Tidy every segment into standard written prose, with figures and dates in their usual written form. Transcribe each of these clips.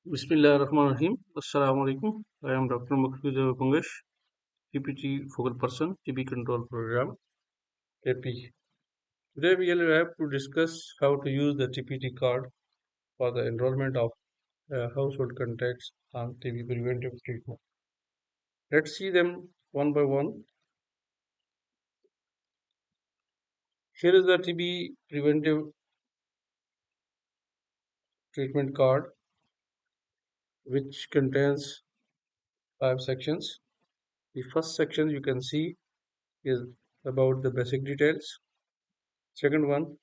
Bismillahirrahmanirrahim. Assalamu alaikum. I am Dr. Makhluja Pungesh, TPT Focal Person, TB Control Program, KP. Today we will have to discuss how to use the TPT card for the enrollment of household contacts on TB preventive treatment. Let's see them one by one. Here is the TB preventive treatment card, which contains 5 sections. The first section you can see is about the basic details. Second one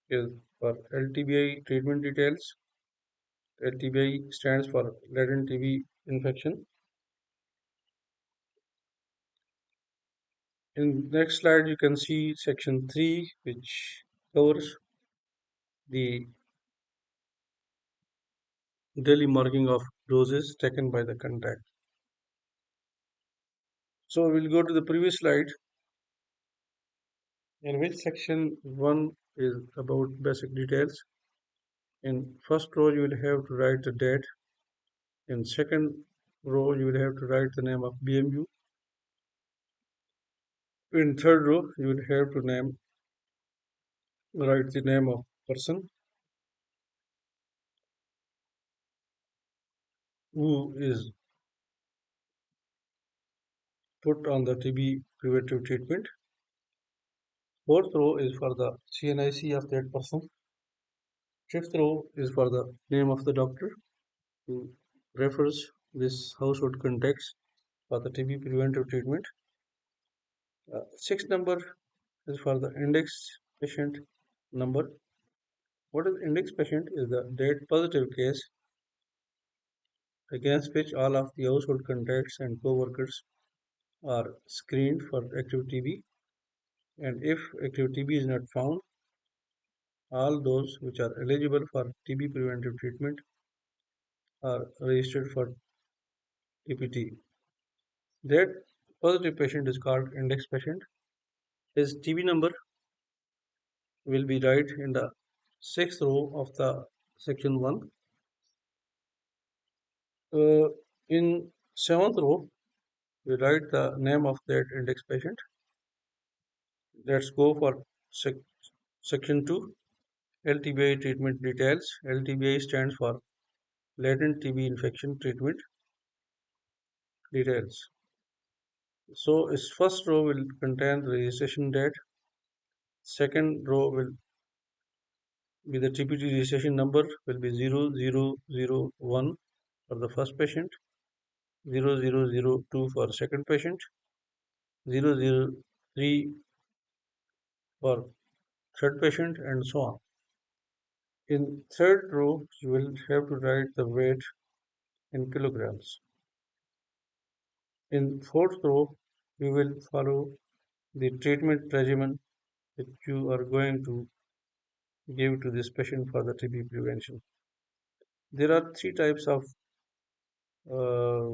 is for LTBI treatment details. TBI stands for latent TB infection. In next slide, you can see section 3, which covers the daily marking of doses taken by the contact. So we'll go to the previous slide, in which section 1 is about basic details. In first row, you will have to write the date. In second row, you will have to write the name of BMU. In third row, you will have to write the name of person who is put on the TB preventive treatment. Fourth row is for the CNIC of that person. Fifth row is for the name of the doctor who refers this household contacts for the TB preventive treatment. Sixth number is for the index patient number. What is index patient is the date positive case against which all of the household contacts and co-workers are screened for active TB, and if active TB is not found, all those which are eligible for TB preventive treatment are registered for TPT. That positive patient is called index patient. His TB number will be right in the sixth row of the section 1. In seventh row, we write the name of that index patient. Let's go for section 2, LTBI treatment details. LTBI stands for latent TB infection treatment details. So its first row will contain the registration date. Second row will be the TPT registration number will be 0001 for the first patient, 0002 for second patient, 003 for third patient, and so on. In third row, you will have to write the weight in kilograms. In fourth row, you will follow the treatment regimen that you are going to give to this patient for the TB prevention. There are 3 types of uh,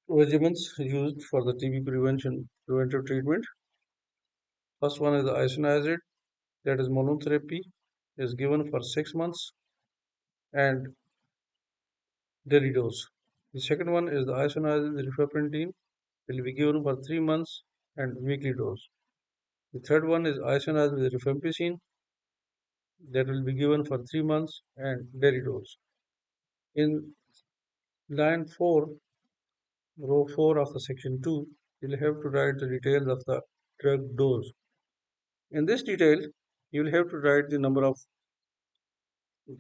regimens used for the TB preventive treatment. First one is the isoniazid, that is monotherapy, is given for 6 months and daily dose. The second one is the isoniazid rifampicin, will be given for 3 months and weekly dose. The third one is isoniazid rifampicin, that will be given for 3 months and daily dose. In line 4, row 4 of the section 2, you'll have to write the details of the drug dose. In this detail, you will have to write the number of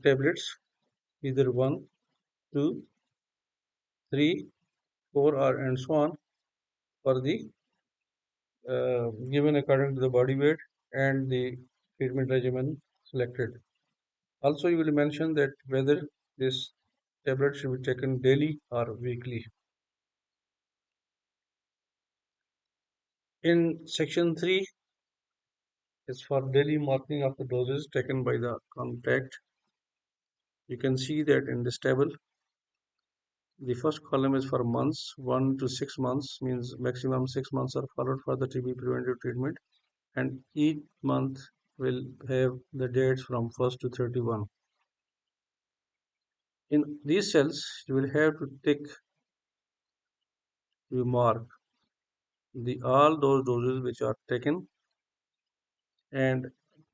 tablets, either 1, 2, 3, 4, or and so on, for the given according to the body weight and the treatment regimen selected. Also, you will mention that whether this tablet should be taken daily or weekly. In section 3 is for daily marking of the doses taken by the contact. You can see that in this table, the first column is for months. 1 to 6 months means maximum 6 months are followed for the TB preventive treatment, and each month will have the dates from 1st to 31. In these cells, you will have to tick, you mark the all those doses which are taken and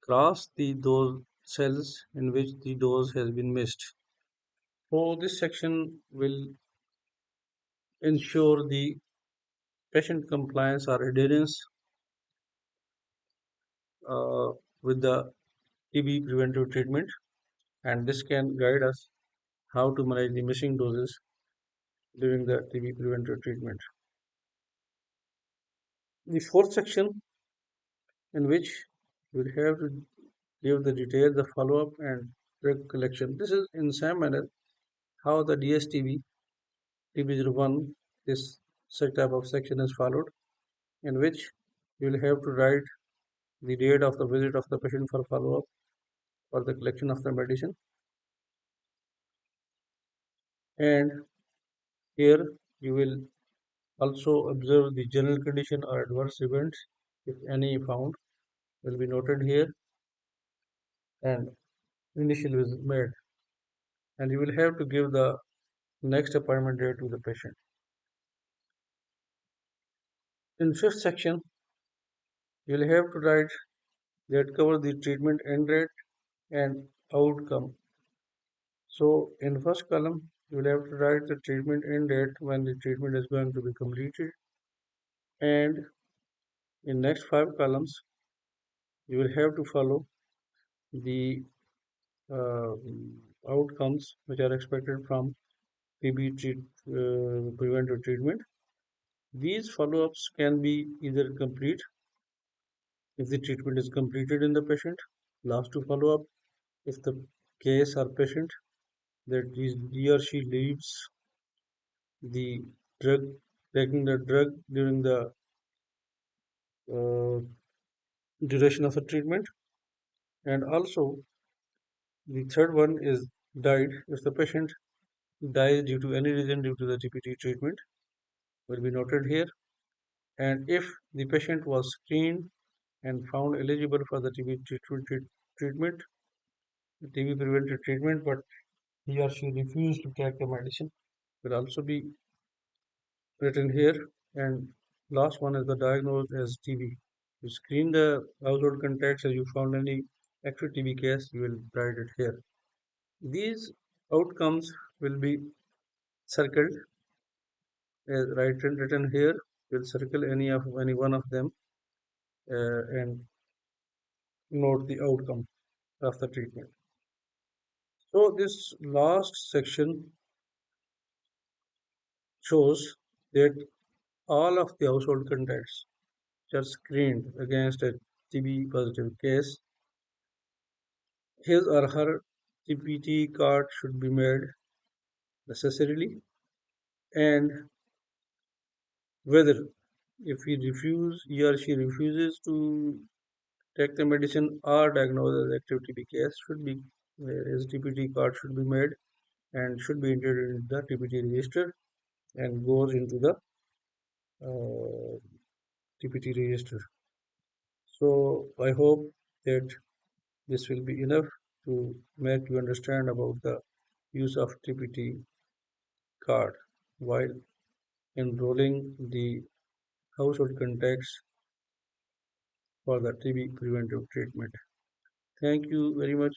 cross those cells in which the dose has been missed. So this section will ensure the patient compliance or adherence uh, with the TB preventive treatment, and this can guide us how to manage the missing doses during the TB preventive treatment. The fourth section, in which we will have to give the detail, the follow-up and drug collection. This is in same manner how the DSTB TB01, this such type of section is followed, in which you will have to write the date of the visit of the patient for follow-up for the collection of the medicine. And here you will also observe the general condition or adverse events, if any found, will be noted here, and initial visit made. And you will have to give the next appointment date to the patient. In fifth section, you will have to write that cover the treatment end rate and outcome. So in first column, you will have to write the treatment end date when the treatment is going to be completed, and in next five columns, you will have to follow the uh, outcomes which are expected from TB preventive treatment. These follow-ups can be either complete if the treatment is completed in the patient, last to follow up if the case or patient that he or she leaves the drug, taking the drug during the uh, duration of the treatment, and also the third one is died if the patient dies due to any reason due to the TPT treatment will be noted here, and if the patient was screened and found eligible for the treatment, TB preventive treatment, but he or she refused to take the medicine will also be written here. And last one is the diagnosed as TB. You screen the household contacts as you found any active TB case, you will write it here. These outcomes will be circled as written here. We'll circle any one of them and note the outcome of the treatment. So this last section shows that all of the household contacts which are screened against a TB positive case, his or her TPT card should be made necessarily, and whether if he or she refuses to take the medicine or diagnosed as active TB case should be his TPT card should be made and should be entered in the TPT register and goes into the TPT register. So I hope that this will be enough to make you understand about the use of TPT card while enrolling the household contacts for the TB preventive treatment. Thank you very much.